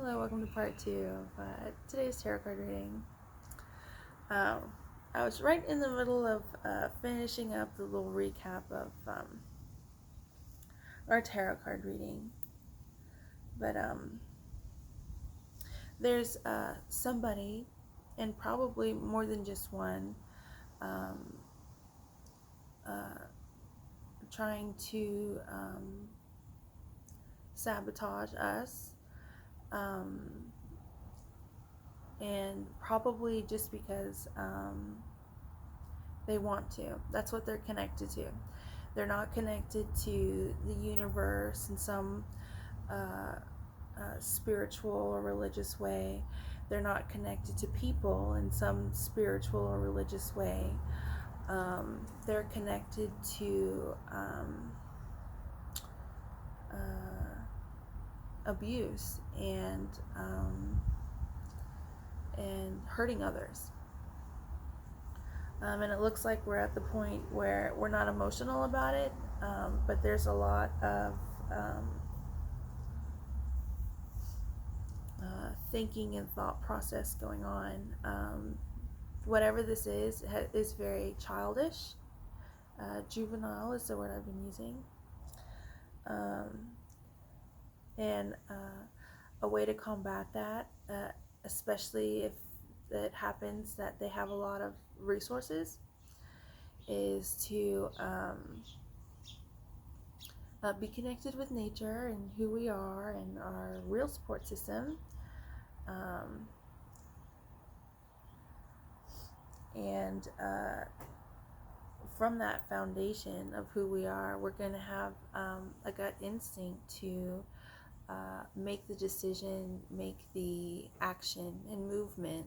Hello, welcome to part 2 of today's tarot card reading. I was right in the middle of finishing up the little recap of our tarot card reading. But there's somebody, and probably more than just one, trying to sabotage us. And probably just because they want to. That's what they're connected to. They're not connected to the universe in some spiritual or religious way. They're not connected to people in some spiritual or religious way. They're connected to abuse and hurting others. And it looks like we're at the point where we're not emotional about it, but there's a lot of thinking and thought process going on. Whatever this is very childish. Juvenile is the word I've been using. And a way to combat that, especially if it happens that they have a lot of resources, is to be connected with nature and who we are and our real support system. And from that foundation of who we are, we're going to have a gut instinct to make the decision, make the action and movement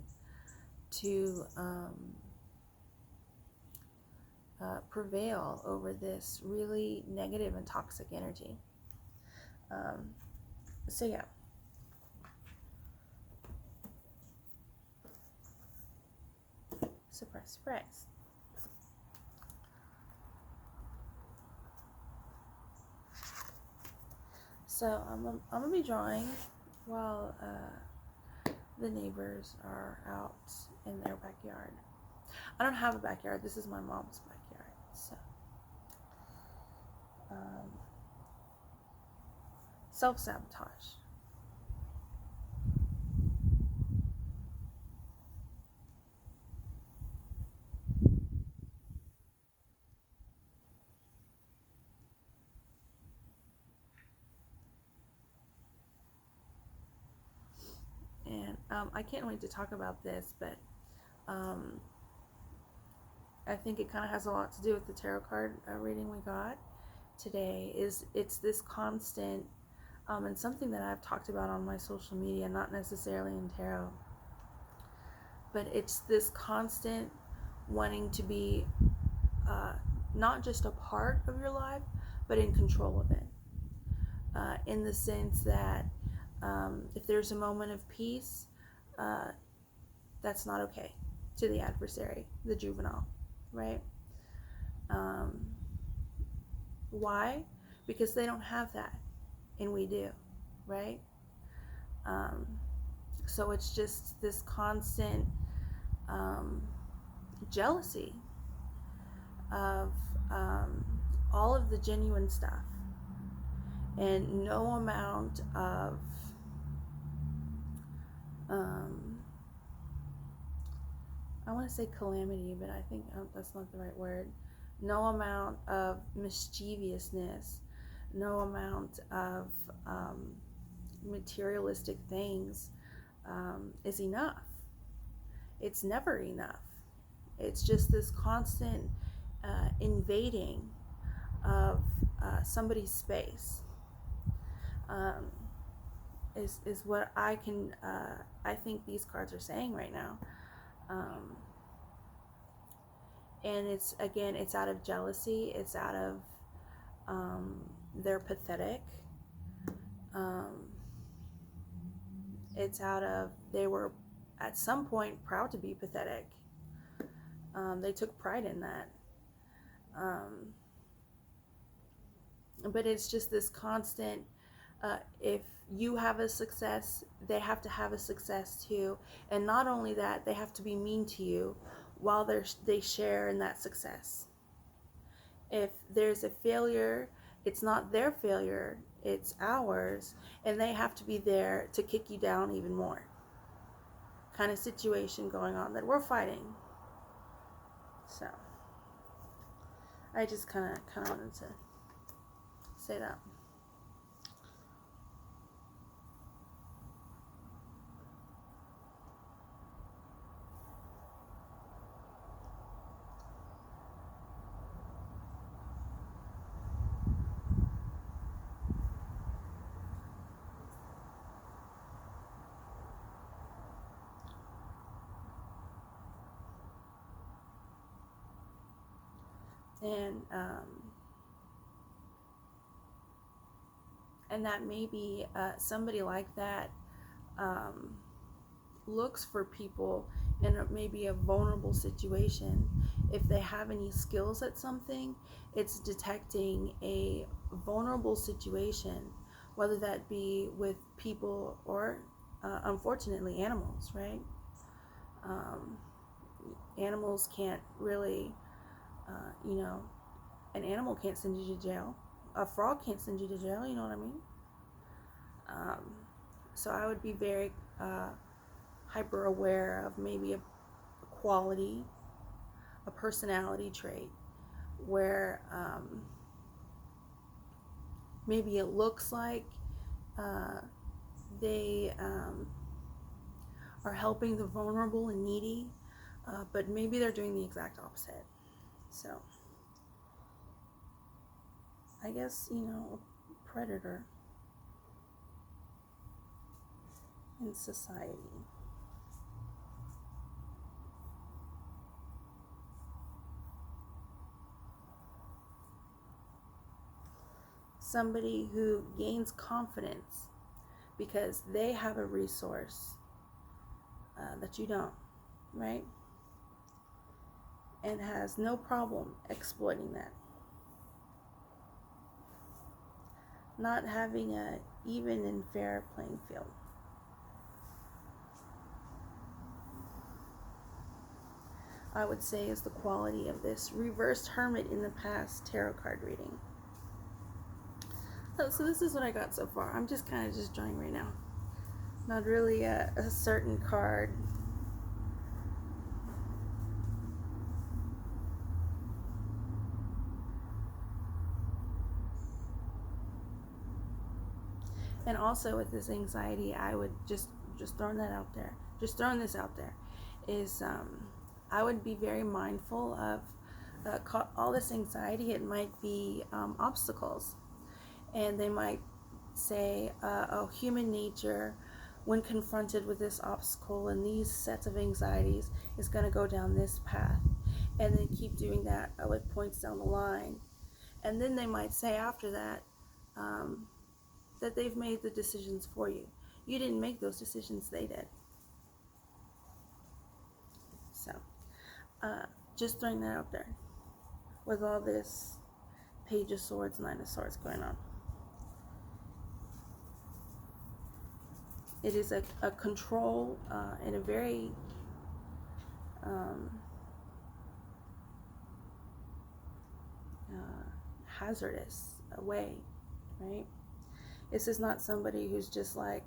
to prevail over this really negative and toxic energy. So yeah. Surprise, surprise. So I'm gonna be drawing while the neighbors are out in their backyard. I don't have a backyard. This is my mom's backyard. So self-sabotage. And I can't wait to talk about this, but I think it kind of has a lot to do with the tarot card reading we got today. It's this constant, and something that I've talked about on my social media, not necessarily in tarot, but it's this constant wanting to be not just a part of your life, but in control of it. In the sense that if there's a moment of peace, that's not okay to the adversary, the juvenile, right? Why? Because they don't have that, and we do, right? So it's just this constant jealousy of all of the genuine stuff, and no amount of I want to say calamity, but I think that's not the right word. No amount of mischievousness, no amount of materialistic things is enough. It's never enough. It's just this constant invading of somebody's space. Is what I think these cards are saying right now. And it's out of jealousy. It's out of they're pathetic. It's out of they were at some point proud to be pathetic. They took pride in that. But it's just this constant If you have a success, they have to have a success too. And not only that, they have to be mean to you while they share in that success. If there's a failure, it's not their failure, it's ours, and they have to be there to kick you down even more. Kind of situation going on that we're fighting. So I just kind of wanted to say that. And and that maybe somebody like that um, looks for people in maybe a vulnerable situation. If they have any skills at something, it's detecting a vulnerable situation, whether that be with people or unfortunately animals, right? um, Animals can't really you know, an animal can't send you to jail, a frog can't send you to jail, you know what I mean? um, so I would be very hyper aware of maybe a quality, a personality trait where maybe it looks like uh, they are helping the vulnerable and needy, but maybe they're doing the exact opposite. So I guess, a predator in society. Somebody who gains confidence because they have a resource that you don't, right? And has no problem exploiting that. Not having a even and fair playing field. I would say is the quality of this reversed hermit in the past tarot card reading. So this is what I got so far. I'm just kind of just drawing right now. Not really a certain card. And also with this anxiety, I would just throwing that out there, just throwing this out there, is I would be very mindful of all this anxiety. It might be obstacles, and they might say, oh, human nature, when confronted with this obstacle and these sets of anxieties, is going to go down this path, and then keep doing that with points down the line, and then they might say after that. That they've made the decisions for you. You didn't make those decisions, they did. So, just throwing that out there with all this Page of Swords, Nine of Swords going on. It is a control in a very hazardous way, right? This is not somebody who's just like,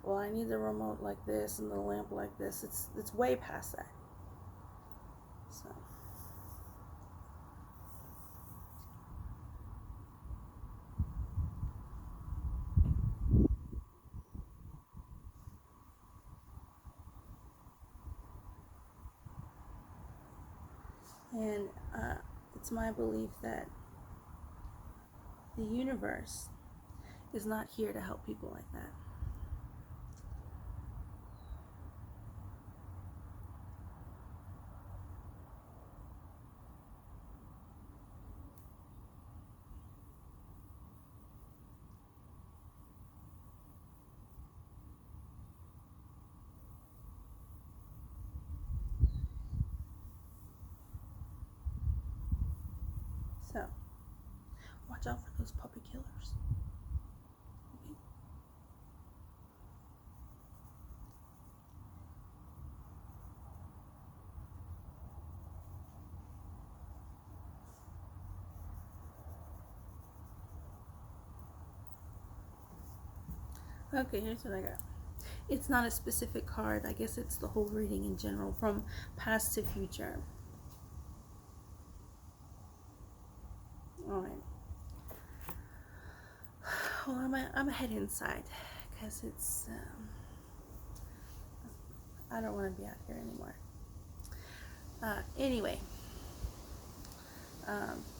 well, I need the remote like this and the lamp like this. It's way past that. So. And it's my belief that the universe is not here to help people like that. So, watch out for those puppy killers. Okay? Okay, here's what I got. It's not a specific card. I guess it's the whole reading in general, from past to future. All right. Well, I'm head inside because it's I don't want to be out here anymore. Anyway,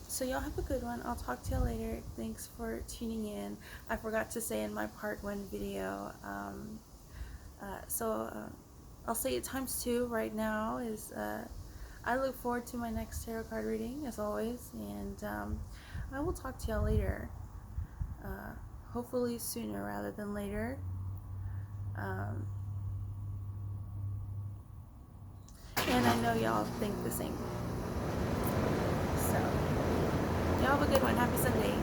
so y'all have a good one. I'll talk to y'all later. Thanks for tuning in. I forgot to say in my part 1 video. I'll say it times 2 right now is I look forward to my next tarot card reading as always, and I will talk to y'all later. Hopefully sooner rather than later. And I know y'all think the same. So, y'all have a good one. Happy Sunday.